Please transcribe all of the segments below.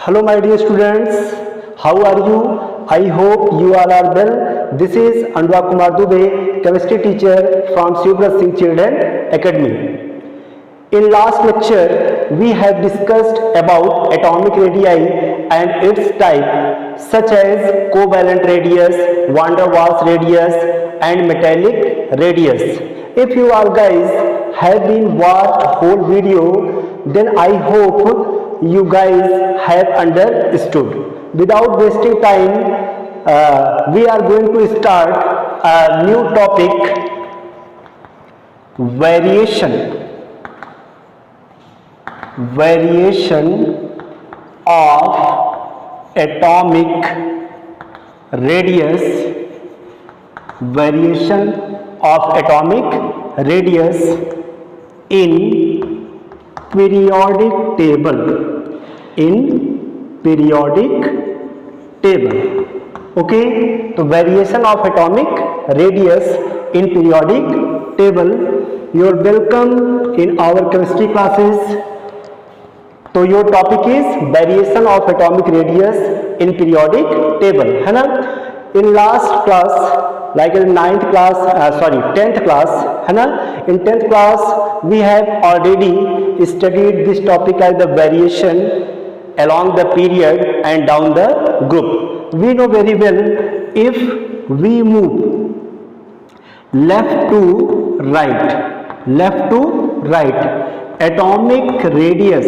Hello my dear students, how are you? I hope you all are well. This is Anurag Kumar Dubey, chemistry teacher from Shivrat Singh Children Academy. In last lecture, we have discussed about atomic radii and its type such as covalent radius, van der Waals radius and metallic radius. If you all guys have been watched whole video, then I hope you guys have understood. Without wasting time, we are going to start a new topic, variation of atomic radius, in periodic table. Okay, तो variation of atomic radius in periodic table. You are welcome in our chemistry classes. तो your topic is variation of atomic radius in periodic table, है ना. In last class, like in 10th class, है ना. In 10th class we have already studied this topic as the variation along the period and down the group. We know very well, if we move left to right, atomic radius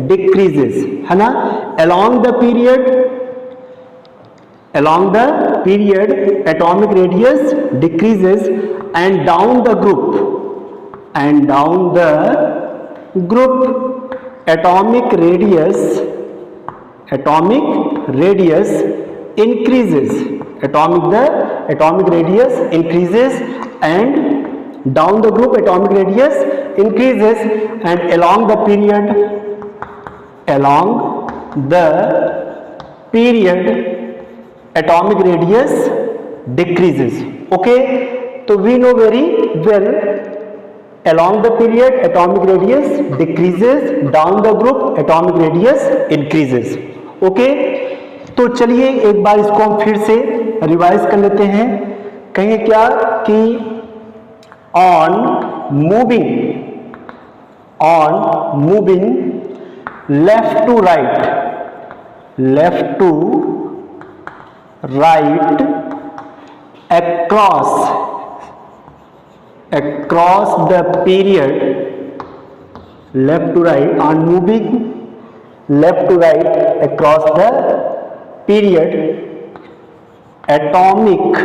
decreases, है ना. along the period atomic radius decreases, and down the group atomic radius increases. Atomic radius increases, and down the group atomic radius increases, and along the period atomic radius decreases. Okay, so we know very well, along the period atomic radius decreases, down the group atomic radius increases. Okay, तो चलिए एक बार इसको हम फिर से revise कर लेते हैं. कहेंगे क्या कि on moving left to right across the period, left to right, on moving left to right across the period, atomic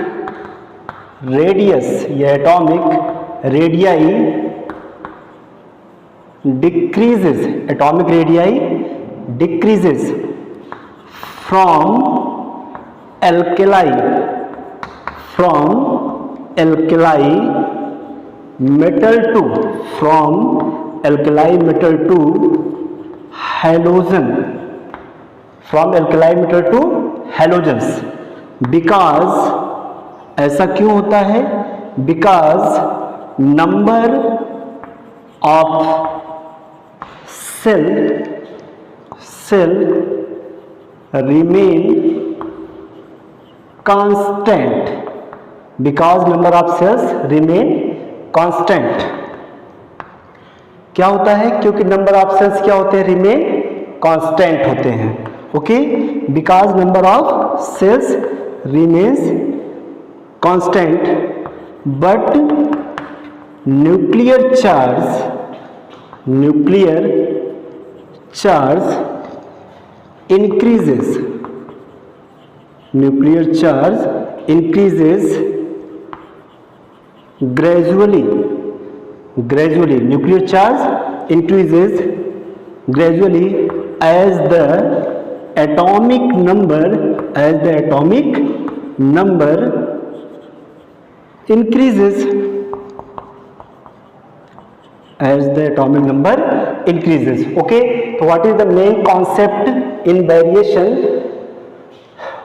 radius या atomic radii decreases from alkali metal to halogens. Because ऐसा क्यों होता है? Because number of cell remain constant. क्या होता है? क्योंकि number of sales क्या होते हैं? रिमेन कांस्टेंट होते हैं. Okay, because number of shells remains constant, but nuclear charge increases gradually. Nuclear charge increases gradually as the atomic number increases. Okay, so what is the main concept in variation?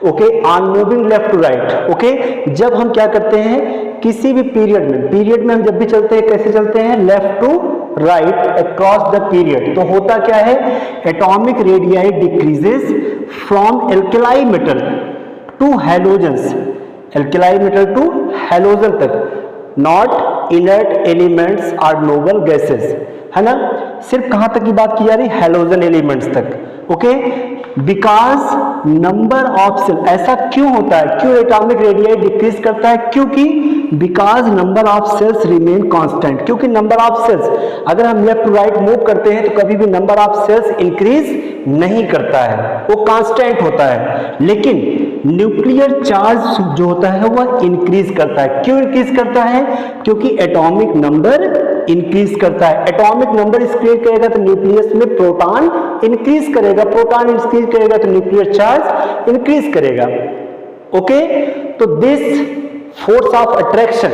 Okay, on moving left to right. Okay, जब हम क्या करते हैं किसी भी period में हम जब भी चलते हैं कैसे चलते हैं, left to right across the period, तो होता क्या है, atomic radii decreases from alkali metal to halogens, alkali metal to halogen तक, not inert elements are noble gases, है ना, सिर्फ कहां तक की बात की जा रही, हैलोजन एलिमेंट्स तक, okay. Because number of shell, ऐसा क्यों होता है, क्यों एटॉमिक रेडियाई डिक्रीज करता है, क्योंकि because number of shells remain constant, क्योंकि नंबर ऑफ सेल्स, अगर हम लेफ्ट टू राइट मूव करते हैं तो कभी भी नंबर ऑफ सेल्स इंक्रीज नहीं करता है, वो कांस्टेंट होता है, लेकिन न्यूक्लियर चार्ज जो होता है वह इंक्रीज करता है। क्यों इंक्रीज करता है, क्योंकि एटॉमिक नंबर इंक्रीज करता है, एटॉमिक नंबर इंक्रीज करेगा तो न्यूक्लियस में प्रोटॉन इंक्रीज करेगा, प्रोटॉन इंक्रीज करेगा तो न्यूक्लियर चार्ज इंक्रीज करेगा, ओके। तो this force of attraction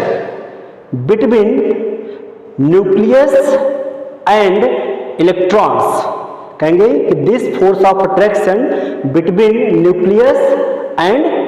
between nucleus and electrons, कहेंगे कि this force of attraction between nucleus and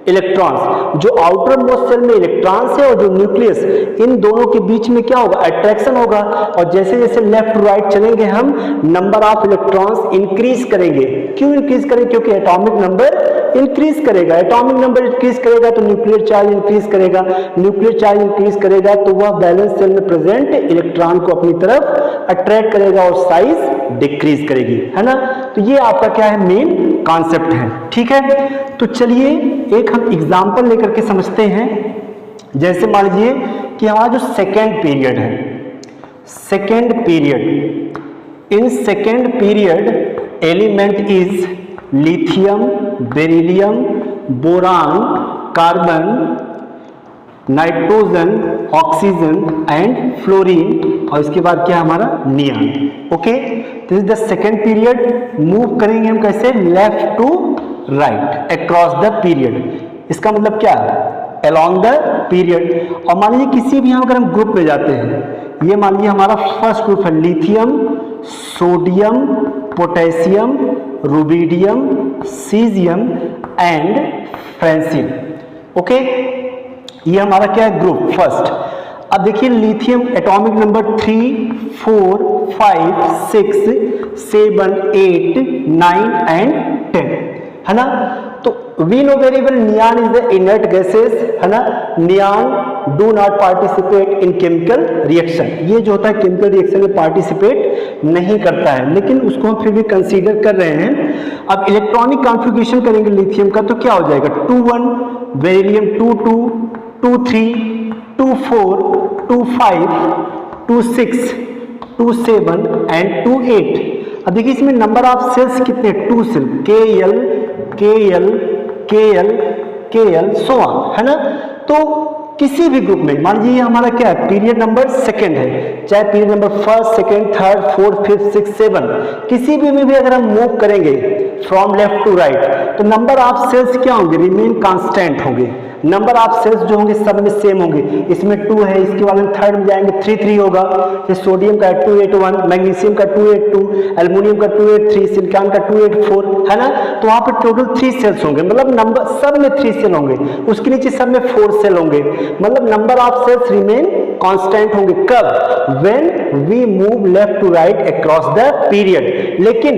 electrons, जो आउटर मोस्ट सेल में इलेक्ट्रॉन्स है और जो न्यूक्लियस, इन दोनों के बीच में क्या होगा, अट्रैक्शन होगा, और जैसे जैसे लेफ्ट टू राइट चलेंगे हम नंबर ऑफ इलेक्ट्रॉन्स इंक्रीज करेंगे। क्यों इंक्रीज करेंगे, क्योंकि एटॉमिक नंबर इंक्रीज करेगा, एटॉमिक नंबर इंक्रीज करेगा तो न्यूक्लियर चार्ज इंक्रीज करेगा, न्यूक्लियर चार्ज इंक्रीज करेगा तो वह बैलेंस सेल में प्रेजेंट इलेक्ट्रॉन को अपनी तरफ अट्रैक्ट करेगा और साइज डिक्रीज करेगी, है ना। तो ये आपका क्या है, मेन कॉन्सेप्ट है, ठीक है। तो चलिए एक हम एग्जांपल लेकर के समझते हैं। जैसे मान लीजिए कि हमारा जो सेकेंड पीरियड है, second period, in second period element is lithium, beryllium, boron, carbon, nitrogen, oxygen and fluorine, और इसके बाद क्या हमारा neon, okay. This is the second period. Move करेंगे हम कैसे, left to right across the period, इसका मतलब क्या, अलोंग द पीरियड। और मान लीजिए किसी भी हम अगर हम ग्रुप में जाते हैं, ये मान लीजिए हमारा फर्स्ट ग्रुप है lithium, sodium, potassium, rubidium, caesium and Francine, okay. ये हमारा क्या है, ग्रुप फर्स्ट। अब देखिए लिथियम एटॉमिक नंबर 3, 4, 5, 6, 7, 8, 9 एंड 10, है ना। तो we know very well neon is the inert gases, है ना, neon do not participate in chemical reaction, ये जो होता है केमिकल रिएक्शन में पार्टिसिपेट नहीं करता है, लेकिन उसको हम फिर भी कंसीडर कर रहे हैं। अब इलेक्ट्रॉनिक कॉन्फ़िगरेशन करेंगे लिथियम का तो क्या हो जाएगा, 2-1, बेरिलियम 2-2, 2-3, 2-4, 2-5, 2-6, 2-7 एंड 2-8। अब देखिए इसमें नंबर ऑफ सेल्स कितने, 2 shell, KL, KL, KL, KL so on, है ना। तो किसी भी ग्रुप में मान लीजिए हमारा क्या है, पीरियड नंबर सेकंड है, चाहे period number first, second, third, fourth, fifth, six, 7, किसी भी में भी अगर हम मूव करेंगे फ्रॉम लेफ्ट टू राइट तो नंबर ऑफ सेल्स क्या होंगे, रिमेन कांस्टेंट होंगे, नंबर ऑफ सेल्स जो होंगे सब में सेम होंगे। इसमें 2 है, इसके बाद में थर्ड में जाएंगे 3-3 होगा, फिर सोडियम का 281, मैग्नीशियम का 282, एल्युमिनियम का 283, सिलिकॉन का 284, है ना। तो वहां पर टोटल 3 सेल्स होंगे, मतलब नंबर सब में 3 सेल होंगे, उसके नीचे सब में 4 सेल होंगे, मतलब number of shells remain constant होंगे। कब, when we move left to right across the period. लेकिन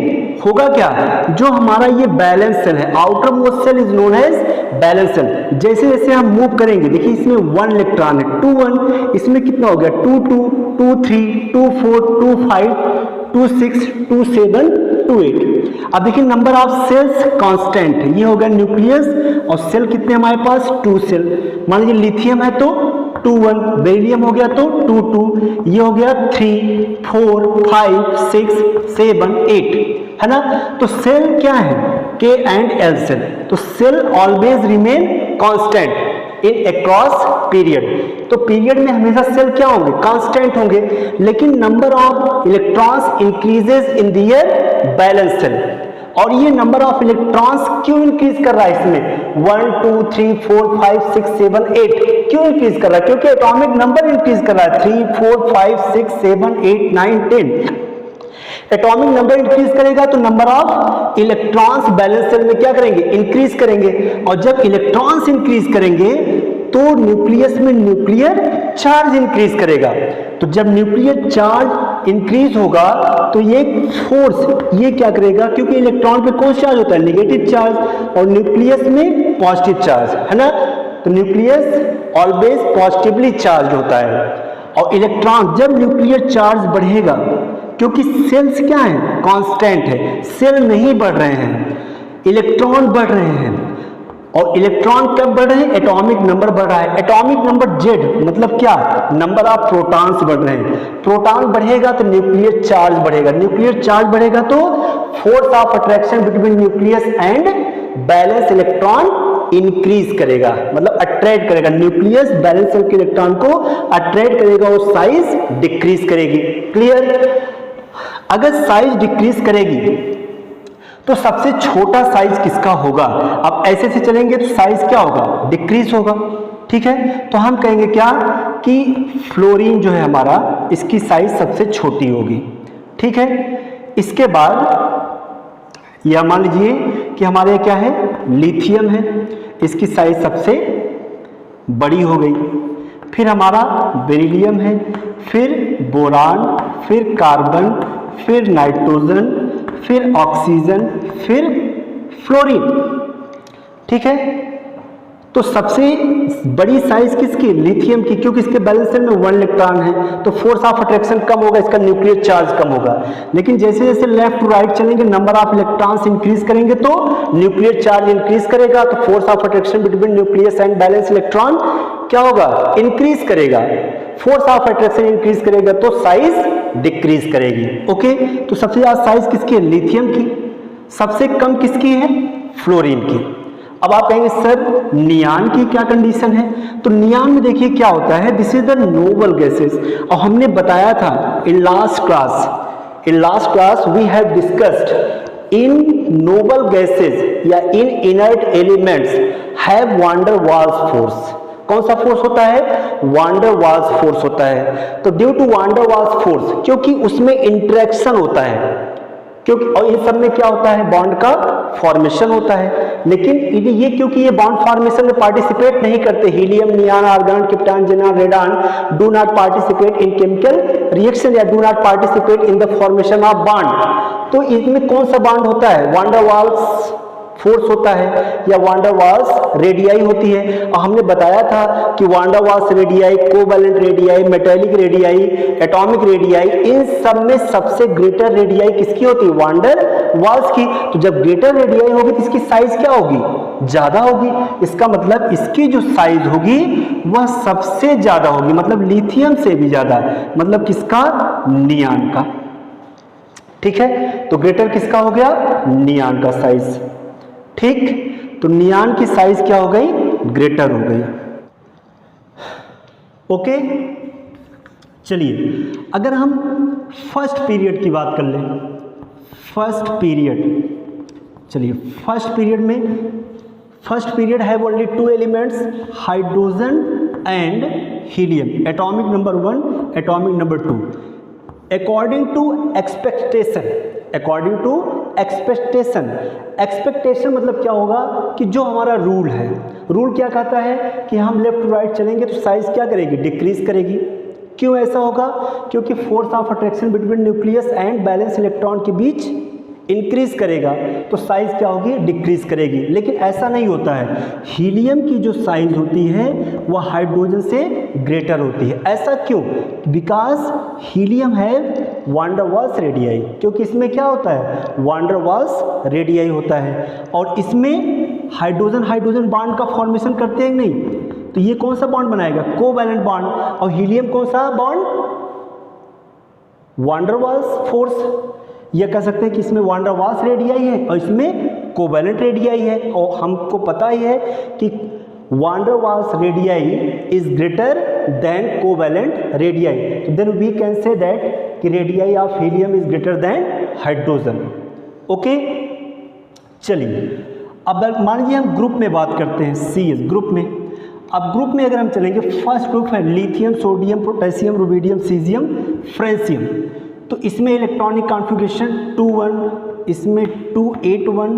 होगा क्या, जो हमारा ये बैलेंस सेल है, outermost shell is known as valence shell. जैसे जैसे हम मूव करेंगे, देखिए इसमें 1 इलेक्ट्रॉन है, 2-1, इसमें कितना हो गया, 2-2, 2-3, 2-4, 2-5, 2-6, 2-7, 2-8। अब देखिए नंबर ऑफ सेल्स कांस्टेंट है, ये हो गया न्यूक्लियस, और सेल कितने हमारे पास, 2 सेल। मान लीजिए लिथियम है तो 2-1, बेरिलियम हो गया तो 2-2, ये हो गया 3, 4, 5, 6, 7, 8, है ना। तो सेल क्या है, K एंड L सेल। तो shell always remain constant in across period. तो पीरियड में हमेशा सेल क्या होंगे, कांस्टेंट होंगे, लेकिन number of electrons increases in their valence shell. और ये नंबर ऑफ इलेक्ट्रॉन्स क्यों इंक्रीज कर रहा है इसमें, 1, 2, 3, 4, 5, 6, 7, 8 क्यों इंक्रीज कर रहा है, क्योंकि एटॉमिक नंबर इंक्रीज कर रहा है, 3, 4, 5, 6, 7, 8, 9, 10। एटॉमिक नंबर इंक्रीज करेगा तो number of electrons valence shell में क्या करेंगे, इंक्रीज करेंगे। और जब इलेक्ट्रॉन्स इंक्रीज करेंगे तो न्यूक्लियस में न्यूक्लियर चार्ज इंक्रीज करेगा। तो जब न्यूक्लियर चार्ज इंक्रीज होगा तो ये फोर्स ये क्या करेगा, क्योंकि इलेक्ट्रॉन पे कौन सा चार्ज होता है, नेगेटिव चार्ज, और न्यूक्लियस में पॉजिटिव चार्ज है ना, तो न्यूक्लियस ऑलवेज पॉजिटिवली चार्ज होता है। और इलेक्ट्रॉन जब न्यूक्लियर चार्ज बढ़ेगा, क्योंकि सेल्स क्या है, कांस्टेंट है, सेल नहीं बढ़ रहे हैं, इलेक्ट्रॉन बढ़ रहे हैं। और इलेक्ट्रॉन कब बढ़ रहे हैं, एटॉमिक नंबर बढ़ रहा है। एटॉमिक नंबर जेड मतलब क्या, नंबर ऑफ प्रोटॉन्स बढ़ रहे हैं। प्रोटॉन बढ़ेगा तो न्यूक्लियर चार्ज बढ़ेगा, न्यूक्लियर चार्ज बढ़ेगा तो force of attraction between nucleus and balance electron increase करेगा, मतलब अट्रैक्ट करेगा। न्यूक्लियस बैलेंस के इलेक्ट्रॉन को अट्रैक्ट करेगा और साइज डिक्रीज करेगी। क्लियर। अगर साइज डिक्रीज करेगी तो सबसे छोटा साइज किसका होगा, अब ऐसे से चलेंगे तो साइज क्या होगा, डिक्रीज होगा। ठीक है, तो हम कहेंगे क्या कि फ्लोरीन जो है हमारा, इसकी साइज सबसे छोटी होगी। ठीक है, इसके बाद यह मान लीजिए कि हमारे क्या है, लिथियम है, इसकी साइज सबसे बड़ी हो गई। फिर हमारा बेरिलियम है, फिर बोरान, फिर कार्बन, फिर नाइट्रोजन, फिर ऑक्सीजन, फिर फ्लोरीन। ठीक है, तो सबसे बड़ी साइज किसकी, लिथियम की, क्योंकि इसके बैलेंस शेल में 1 इलेक्ट्रॉन है, तो फोर्स ऑफ अट्रैक्शन कम होगा, इसका न्यूक्लियर चार्ज कम होगा। लेकिन जैसे जैसे लेफ्ट टू राइट चलेंगे, नंबर ऑफ इलेक्ट्रॉन्स इंक्रीज करेंगे तो न्यूक्लियर चार्ज इंक्रीज करेगा, तो force of attraction between nucleus and balance electron क्या होगा, इंक्रीज करेगा। फोर्स ऑफ अट्रैक्शन इंक्रीज करेगा तो साइज डिक्रीज करेगी। ओके, तो सबसे ज्यादा साइज किसकी है, लिथियम की, सबसे कम किसकी है, फ्लोरीन की। अब आप कहेंगे सर नियान की क्या कंडीशन है, तो नियान में देखिए क्या होता है, this is the noble gases. और हमने बताया था in last class we have discussed in noble gases या in inert elements have van der Waals force. कौन सा फोर्स होता है, वान डर वाल्स फोर्स होता है। तो due to one der Waals force, क्योंकि उसमें इंटरेक्शन होता है, क्योंकि और इन सब में क्या होता है, बॉन्ड का फॉर्मेशन होता है। लेकिन ये क्योंकि ये बॉन्ड फॉर्मेशन में पार्टिसिपेट नहीं करते, helium, neon, argon, krypton, xenon, radon do not participate in chemical reaction या do not participate in the formation of bond. तो इसमें कौन सा बॉन्ड होता है, वान डर वाल्स फोर्स होता है या वान डर वाल्स रेडियाई होती है। और हमने बताया था कि van der Waals radii, covalent radii, metallic radii, atomic radii, इन सब में सबसे ग्रेटर रेडियाई किसकी होती है, वान डर वाल्स की। तो जब ग्रेटर रेडियाई होगी तो इसकी साइज क्या होगी, ज्यादा होगी। इसका मतलब इसकी जो साइज होगी वह सबसे ज्यादा होगी, मतलब लिथियम से भी ज्यादा, मतलब किसका, नियान का। ठीक है, तो ग्रेटर किसका हो गया, नियान का साइज। ठीक, तो नियान की साइज क्या हो गई, ग्रेटर हो गई। ओके, चलिए अगर हम फर्स्ट पीरियड की बात कर लें, फर्स्ट पीरियड, चलिए फर्स्ट पीरियड में, फर्स्ट पीरियड है only 2 elements, hydrogen and helium, atomic number 1, atomic number 2। According to expectation, according to expectation, expectation मतलब क्या होगा कि जो हमारा रूल है, रूल क्या कहता है कि हम लेफ्ट टू राइट चलेंगे तो साइज क्या करेगी, डिक्रीज करेगी। क्यों ऐसा होगा, क्योंकि force of attraction between nucleus and balance electron के बीच इंक्रीज करेगा तो साइज क्या होगी, डिक्रीज करेगी। लेकिन ऐसा नहीं होता है, हीलियम की जो साइज होती है वह हाइड्रोजन से ग्रेटर होती है। ऐसा क्यों, बिकॉज हीलियम है वान डर वाल्स रेडियाई, क्योंकि इसमें क्या होता है, वान डर वाल्स रेडियाई होता है। और इसमें हाइड्रोजन हाइड्रोजन बॉन्ड का फॉर्मेशन करते हैं नहीं, तो ये कौन सा बॉन्ड बनाएगा, कोवैलेंट बॉन्ड। और हीलियम कौन सा बॉन्ड, वान डर वाल्स फोर्स। यह कह सकते हैं कि इसमें वान डर वाल्स रेडियाई है और इसमें कोवैलेंट रेडियाई है। और हमको पता ही है कि van der Waals radii is greater than covalent radii, तो then we can say that कि radii of helium is greater than hydrogen. Okay, चलिए अब मान लीजिए हम ग्रुप में बात करते हैं, CS ग्रुप में। अब ग्रुप में अगर हम चलेंगे, फर्स्ट ग्रुप है lithium, sodium, potassium, rubidium, caesium, francium. तो इसमें इलेक्ट्रॉनिक कॉन्फ़िगरेशन 2-1, इसमें 2-8-1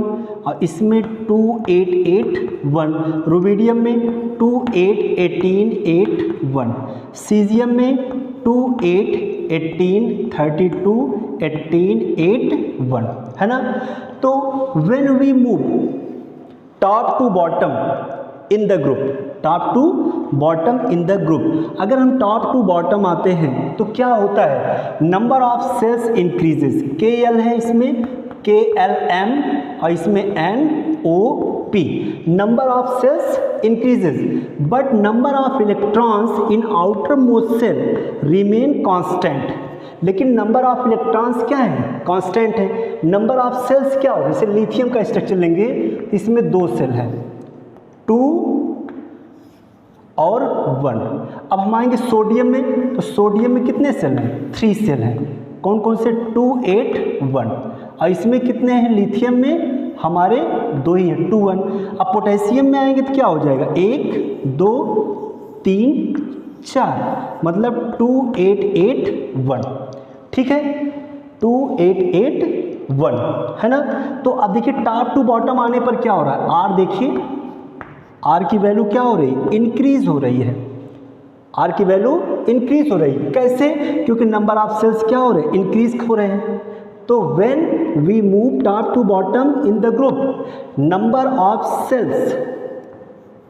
और इसमें 2-8-8-1, रुबिडियम में 2-8-18-8-1, सीजियम में 2-8-18-32-18-8-1, है ना। तो when we move top to bottom in the group, top to bottom in the group, अगर हम टॉप टू बॉटम आते हैं तो क्या होता है, number of shells increases, KL है इसमें, KLM और इसमें NOP, number of shells increases but number of electrons in outermost shell remain constant. लेकिन नंबर ऑफ इलेक्ट्रॉन्स क्या है, कांस्टेंट है। नंबर ऑफ सेल्स क्या हो, जैसे लिथियम का स्ट्रक्चर लेंगे, इसमें 2 सेल है, 2 और 1। अब हम आएंगे सोडियम में, तो सोडियम में कितने सेल हैं, 3 सेल हैं, कौन कौन से, 2-8-1, और इसमें कितने हैं, लिथियम में हमारे 2 ही हैं, 2-1। अब पोटेशियम में आएंगे तो क्या हो जाएगा, 1 2 3 4, मतलब 2-8-8-1, ठीक है, 2-8-8-1, है ना। तो अब देखिए टॉप टू बॉटम आने पर क्या हो रहा है, R देखिए, R की वैल्यू क्या हो रही है, इंक्रीज हो रही है, R की वैल्यू इंक्रीज हो रही है, कैसे, क्योंकि नंबर ऑफ सेल्स क्या हो रहे हैं, इंक्रीज हो रहे हैं। तो when we move top to bottom in the group, number of shells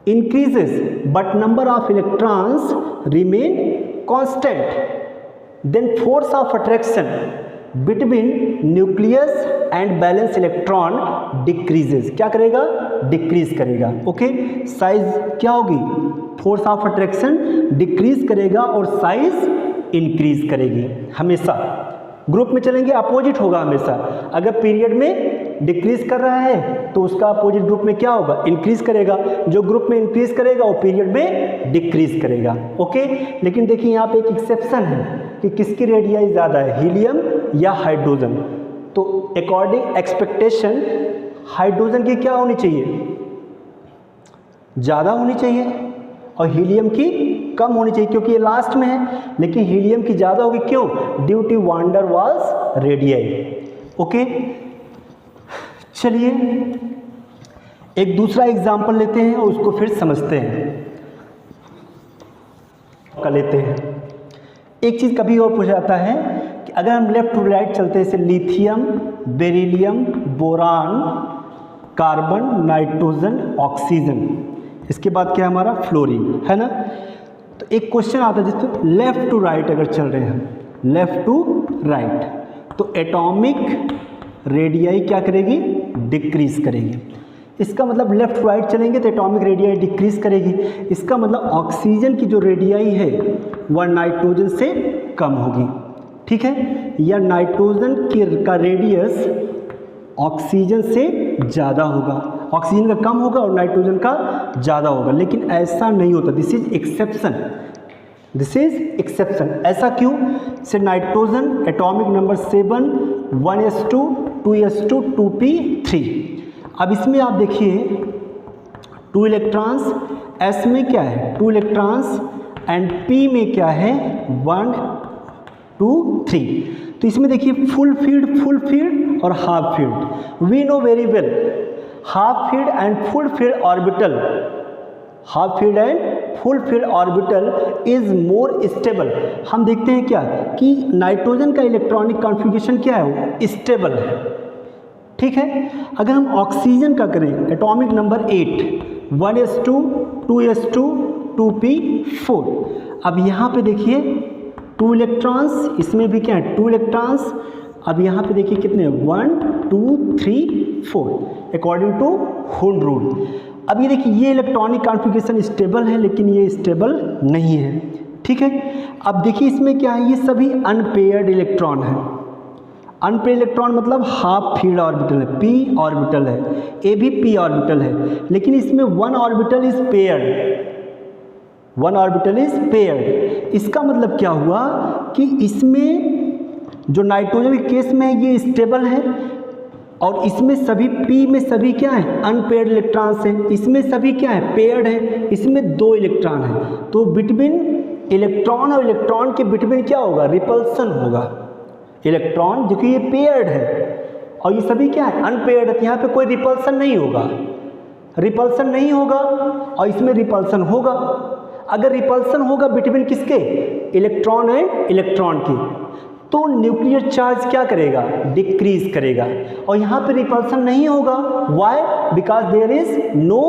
increases but number of electrons remain constant, then force of attraction between nucleus and valence electron decreases, क्या करेगा, डिक्रीज करेगा, okay. Size क्या होगी, force of attraction decrease करेगा और size increase करेगी। हमेशा group में चलेंगे अपोजिट होगा हमेशा, अगर पीरियड में डिक्रीज कर रहा है तो उसका अपोजिट ग्रुप में क्या होगा, इंक्रीज करेगा। जो ग्रुप में इंक्रीज करेगा वो पीरियड में डिक्रीज करेगा, ओके। लेकिन देखिए यहाँ पे एक एक्सेप्शन है कि किसकी रेडियाई ज़्यादा है, हीलियम या हाइड्रोजन। तो अकॉर्डिंग एक्सपेक्टेशन हाइड्रोजन की क्या होनी चाहिए, ज़्यादा होनी चाहिए, और हीलियम की कम होनी चाहिए, क्योंकि ये लास्ट में है, लेकिन हीलियम की ज़्यादा होगी, क्यों, due to van der Waals radii, okay. चलिए एक दूसरा एग्जाम्पल लेते हैं और उसको फिर समझते हैं, कर लेते हैं। एक चीज़ कभी और पूछा जाता है कि अगर हम लेफ्ट टू राइट चलते हैं, जैसे lithium, beryllium, boron, carbon, nitrogen, oxygen, इसके बाद क्या है हमारा फ्लोरीन, है ना। तो एक क्वेश्चन आता है जिसपे लेफ्ट टू राइट अगर चल रहे हैं, लेफ्ट टू राइट, तो एटॉमिक रेडियाई क्या करेगी, डिक्रीज करेगी। इसका मतलब लेफ्ट टू राइट चलेंगे तो एटॉमिक रेडियाई डिक्रीज करेगी। इसका मतलब ऑक्सीजन की जो रेडियाई है वह नाइट्रोजन से कम होगी, ठीक है, या नाइट्रोजन का रेडियस ऑक्सीजन से ज़्यादा होगा, ऑक्सीजन का कम होगा और नाइट्रोजन का ज़्यादा होगा। लेकिन ऐसा नहीं होता, this is exception, this is exception. ऐसा क्यों, से nitrogen atomic number 7, 1s2, 2s2, 2p3। अब इसमें आप देखिए 2 इलेक्ट्रॉन्स, s में क्या है 2 इलेक्ट्रॉन्स एंड p में क्या है 1 2 3। तो इसमें देखिए फुल फील्ड और half filled. We know very well half filled and full filled orbital, half filled and full filled orbital is more stable. हम देखते हैं क्या कि नाइट्रोजन का इलेक्ट्रॉनिक कॉन्फ़िगरेशन क्या है, वो स्टेबल है, ठीक है। अगर हम ऑक्सीजन का करें, atomic number 8, 1s2, 2s2, 2p4। अब यहाँ पे देखिए 2 इलेक्ट्रॉन्स, इसमें भी क्या है 2 इलेक्ट्रॉन्स। अब यहाँ पे देखिए कितने 1 2 3 4 अकॉर्डिंग टू हुंड रूल। अब ये देखिए ये इलेक्ट्रॉनिक कॉन्फ़िगरेशन स्टेबल है, लेकिन ये स्टेबल नहीं है, ठीक है। अब देखिए इसमें क्या है, ये सभी अनपेयर्ड इलेक्ट्रॉन है। अनपेयर्ड इलेक्ट्रॉन मतलब हाफ फील्ड ऑर्बिटल है, p ऑर्बिटल है, a भी p ऑर्बिटल है, लेकिन इसमें 1 orbital is paired, 1 orbital is paired. इसका मतलब क्या हुआ कि इसमें जो नाइट्रोजन के केस में है ये स्टेबल है, और इसमें सभी p में सभी क्या है अनपेयर्ड इलेक्ट्रॉन्स हैं, इसमें सभी क्या है पेयर्ड है, इसमें 2 इलेक्ट्रॉन है। तो बिटवीन इलेक्ट्रॉन और इलेक्ट्रॉन के बिटवीन क्या होगा, रिपल्सन होगा, इलेक्ट्रॉन, जो कि ये पेयर्ड है और ये सभी क्या है, अनपेयर्ड है। यहाँ पे कोई रिपल्सन नहीं होगा, रिपल्सन नहीं होगा और इसमें रिपल्सन होगा। अगर रिपल्सन होगा बिटवीन किसके, इलेक्ट्रॉन एंड इलेक्ट्रॉन के, तो न्यूक्लियर चार्ज क्या करेगा, डिक्रीज करेगा। और यहाँ पे रिपल्सन नहीं होगा, why, because there is no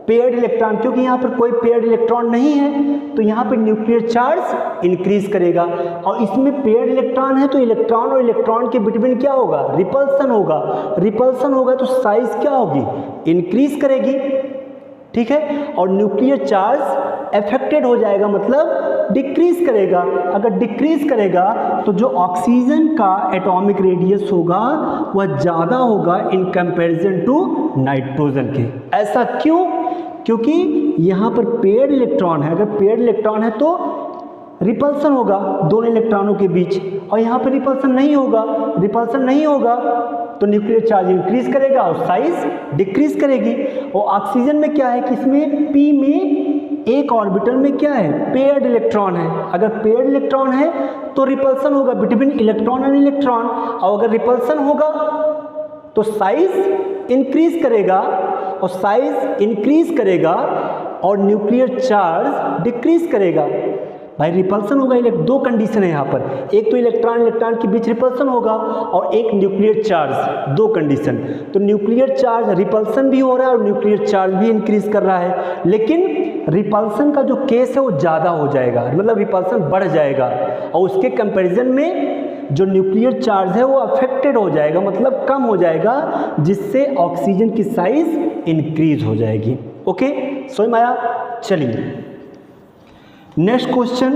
paired electron, क्योंकि यहाँ पर कोई पेयर्ड इलेक्ट्रॉन नहीं है, तो यहाँ पर न्यूक्लियर चार्ज इंक्रीज करेगा। और इसमें पेयर्ड इलेक्ट्रॉन है तो इलेक्ट्रॉन और इलेक्ट्रॉन के बिटवीन क्या होगा, रिपल्सन होगा। रिपल्सन होगा तो साइज क्या होगी, इंक्रीज करेगी, ठीक है। और न्यूक्लियर चार्ज अफेक्टेड हो जाएगा, मतलब डिक्रीज करेगा। अगर डिक्रीज करेगा तो जो ऑक्सीजन का एटॉमिक रेडियस होगा वह ज़्यादा होगा इन कंपैरिजन टू नाइट्रोजन के। ऐसा क्यों, क्योंकि यहाँ पर पेयर्ड इलेक्ट्रॉन है। अगर पेयर्ड इलेक्ट्रॉन है तो रिपल्सन होगा दोनों इलेक्ट्रॉनों के बीच, और यहाँ पर रिपल्सन नहीं होगा। रिपल्सन नहीं होगा तो न्यूक्लियर चार्ज इंक्रीज करेगा और साइज डिक्रीज करेगी। और ऑक्सीजन में क्या है कि इसमें p में एक ऑर्बिटल में क्या है, पेयर्ड इलेक्ट्रॉन है। अगर पेयर्ड इलेक्ट्रॉन है तो रिपल्सन होगा बिटवीन इलेक्ट्रॉन एंड इलेक्ट्रॉन, और अगर रिपल्सन होगा तो साइज इंक्रीज करेगा, और साइज इंक्रीज करेगा और न्यूक्लियर चार्ज डिक्रीज करेगा। भाई रिपल्सन होगा, दो कंडीशन है यहाँ पर, एक तो इलेक्ट्रॉन इलेक्ट्रॉन के बीच रिपल्सन होगा और एक न्यूक्लियर चार्ज, दो कंडीशन। तो न्यूक्लियर चार्ज रिपल्सन भी हो रहा है और न्यूक्लियर चार्ज भी इंक्रीज कर रहा है, लेकिन रिपल्सन का जो केस है वो ज़्यादा हो जाएगा, मतलब रिपल्सन बढ़ जाएगा, और उसके कंपैरिजन में जो न्यूक्लियर चार्ज है वो अफेक्टेड हो जाएगा, मतलब कम हो जाएगा, जिससे ऑक्सीजन की साइज इंक्रीज हो जाएगी। ओके, समझ में आया? चलिए नेक्स्ट क्वेश्चन,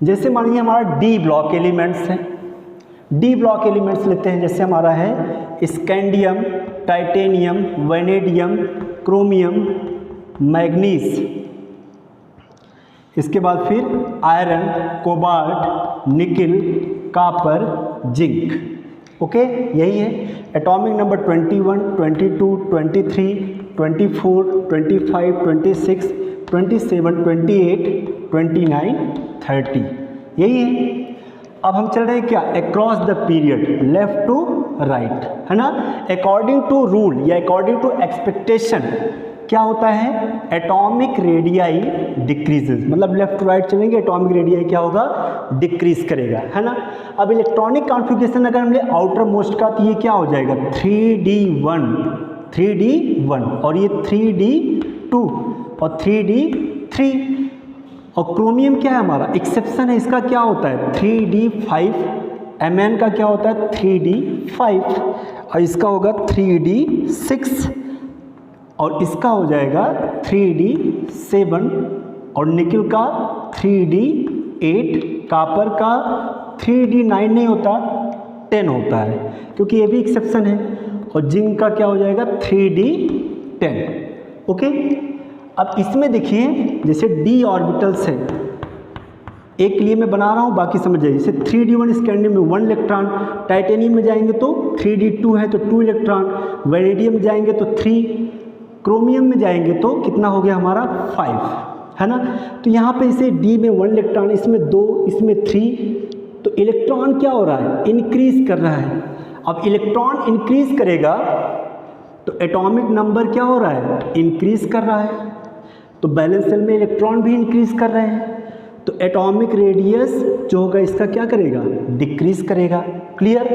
जैसे मान लीजिए हमारा डी ब्लॉक एलिमेंट्स है। डी ब्लॉक एलिमेंट्स लेते हैं, जैसे हमारा है scandium, titanium, vanadium, chromium, manganese, इसके बाद फिर iron, cobalt, nickel, copper, zinc. Okay, यही है। एटॉमिक नंबर 21, 22, 23, 24, 25, 26, 27, 28, 29, 30, यही है। अब हम चल रहे हैं क्या, across the period, left to right, है ना। अकॉर्डिंग टू रूल या अकॉर्डिंग टू एक्सपेक्टेशन क्या होता है, एटॉमिक रेडियाई डिक्रीजेज, मतलब लेफ्ट टू राइट चलेंगे एटॉमिक रेडियाई क्या होगा, डिक्रीज करेगा, है ना। अब इलेक्ट्रॉनिक कॉन्फ़िगरेशन अगर हमने आउटर मोस्ट का, तो ये क्या हो जाएगा 3d1, 3d1, और ये 3d2 और 3d3। और क्रोमियम क्या है हमारा, एक्सेप्शन है, इसका क्या होता है 3d5, Mn का क्या होता है 3d5, और इसका होगा 3d6, और इसका हो जाएगा 3d7, और निकिल का 3d8, कापर का 3d9 नहीं होता 10 होता है, क्योंकि ये भी एक्सेप्शन है, और जिंक का क्या हो जाएगा 3d10। ओके, अब इसमें देखिए जैसे d ऑर्बिटल्स है, एक के लिए मैं बना रहा हूँ, बाकी समझ जाइए। जैसे 3d1 स्कैंडियम में 1 इलेक्ट्रॉन, टाइटेनियम में जाएंगे तो 3d2 है तो 2 इलेक्ट्रॉन, वैनेडियम में जाएंगे तो 3, क्रोमियम में जाएंगे तो कितना हो गया हमारा 5, है ना। तो यहाँ पे इसे d में 1 इलेक्ट्रॉन, इसमें 2, इसमें 3, तो इलेक्ट्रॉन क्या हो रहा है, इंक्रीज कर रहा है। अब इलेक्ट्रॉन इंक्रीज करेगा तो एटॉमिक नंबर क्या हो रहा है, इंक्रीज कर रहा है, तो बैलेंस सेल में इलेक्ट्रॉन भी इंक्रीज कर रहे हैं, तो एटॉमिक रेडियस जो होगा इसका क्या करेगा, डिक्रीज करेगा। क्लियर।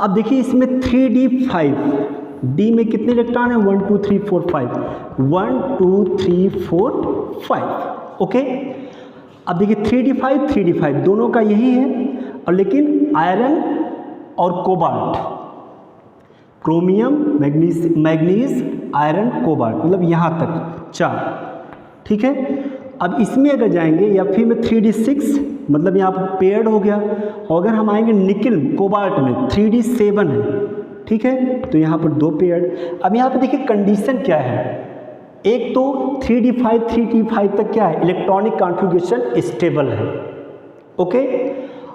अब देखिए इसमें 3d5, डी में कितने इलेक्ट्रॉन है 1 2 3 4 5, 1 2 3 4 5। ओके, अब देखिए 3d5 3d5 दोनों का यही है, और लेकिन आयरन और cobalt, chromium, manganese, iron, cobalt, मतलब यहाँ तक 4। ठीक है। अब इसमें अगर जाएंगे या फिर में 3d6, मतलब यहाँ पर पेयर्ड हो गया, और अगर हम आएंगे निकिल कोबाल्ट में 3d7 है, ठीक है, तो यहाँ पर 2 पेयर्ड। अब यहाँ पर देखिए कंडीशन क्या है, एक तो 3d5 3d5 तक क्या है, इलेक्ट्रॉनिक कॉन्फ़िगरेशन स्टेबल है। ओके,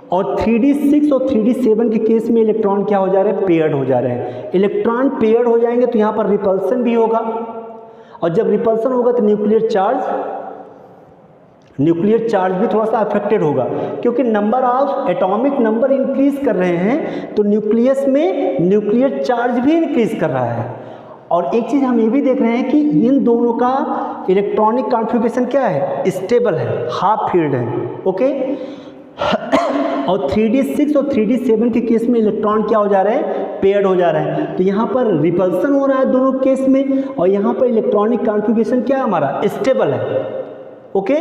और 3d6 और 3d7 के केस में इलेक्ट्रॉन क्या हो जा रहे हैं, पेयर्ड हो जा रहे हैं। इलेक्ट्रॉन पेयर्ड हो जाएंगे तो यहाँ पर रिपल्सन भी होगा, और जब रिपल्सन होगा तो न्यूक्लियर चार्ज न्यूक्लियर चार्ज भी थोड़ा सा अफेक्टेड होगा, क्योंकि number of atomic number increase कर रहे हैं तो न्यूक्लियस में न्यूक्लियर चार्ज भी इंक्रीज कर रहा है। और एक चीज़ हम ये भी देख रहे हैं कि इन दोनों का इलेक्ट्रॉनिक कॉन्फ़िगरेशन क्या है, स्टेबल है, हाफ फील्ड है, ओके। और 3d6 और 3d7 के केस में इलेक्ट्रॉन क्या हो जा रहे हैं, पेयर्ड हो जा रहे हैं। तो यहाँ पर रिपल्सन हो रहा है दोनों केस में, और यहाँ पर इलेक्ट्रॉनिक कॉन्फ़िगरेशन क्या है हमारा, स्टेबल है, ओके।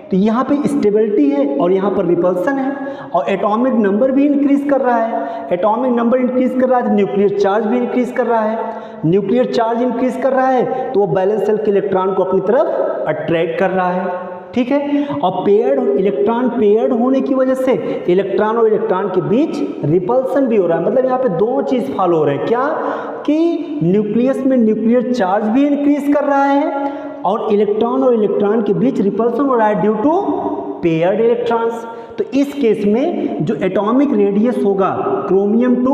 तो यहाँ पे स्टेबिलिटी है और यहाँ पर रिपल्सन है, और एटॉमिक नंबर भी इंक्रीज कर रहा है। एटॉमिक नंबर इंक्रीज कर रहा है तो न्यूक्लियर चार्ज भी इंक्रीज कर रहा है। न्यूक्लियर चार्ज इंक्रीज कर रहा है तो वो बैलेंस सेल के इलेक्ट्रॉन को अपनी तरफ अट्रैक्ट कर रहा है, ठीक है। और पेयर्ड इलेक्ट्रॉन पेयर्ड होने की वजह से इलेक्ट्रॉन और इलेक्ट्रॉन के बीच रिपल्सन भी हो रहा है। मतलब यहाँ पे दो चीज़ फॉलो हो रहे हैं, क्या कि न्यूक्लियस में न्यूक्लियर चार्ज भी इंक्रीज कर रहा है और इलेक्ट्रॉन और इलेक्ट्रॉन के बीच रिपल्सन हो रहा है ड्यू टू पेयर्ड इलेक्ट्रॉन्स। तो इस केस में जो एटॉमिक रेडियस होगा क्रोमियम टू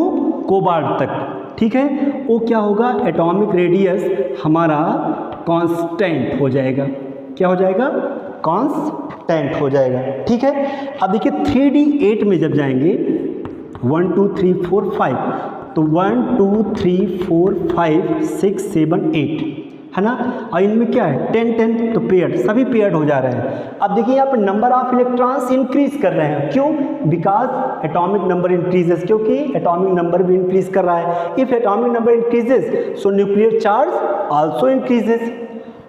कोबाल्ट तक, ठीक है, वो क्या होगा, एटॉमिक रेडियस हमारा कांस्टेंट हो जाएगा। क्या हो जाएगा, कांस्टेंट हो जाएगा, ठीक है। अब देखिए 3d8 में जब जाएंगे 1 2 3 4 5, तो 1 2 3 4 5 6 7 8 है ना, और इनमें क्या है 10 10, तो पेयर्ड, सभी पेयर्ड हो जा रहे हैं। अब देखिए यहाँ पर नंबर ऑफ इलेक्ट्रॉन्स इंक्रीज कर रहे हैं, क्यों, बिकॉज एटॉमिक नंबर इंक्रीजेस, क्योंकि एटॉमिक नंबर भी इंक्रीज कर रहा है। If atomic number increases so nuclear charge also increases,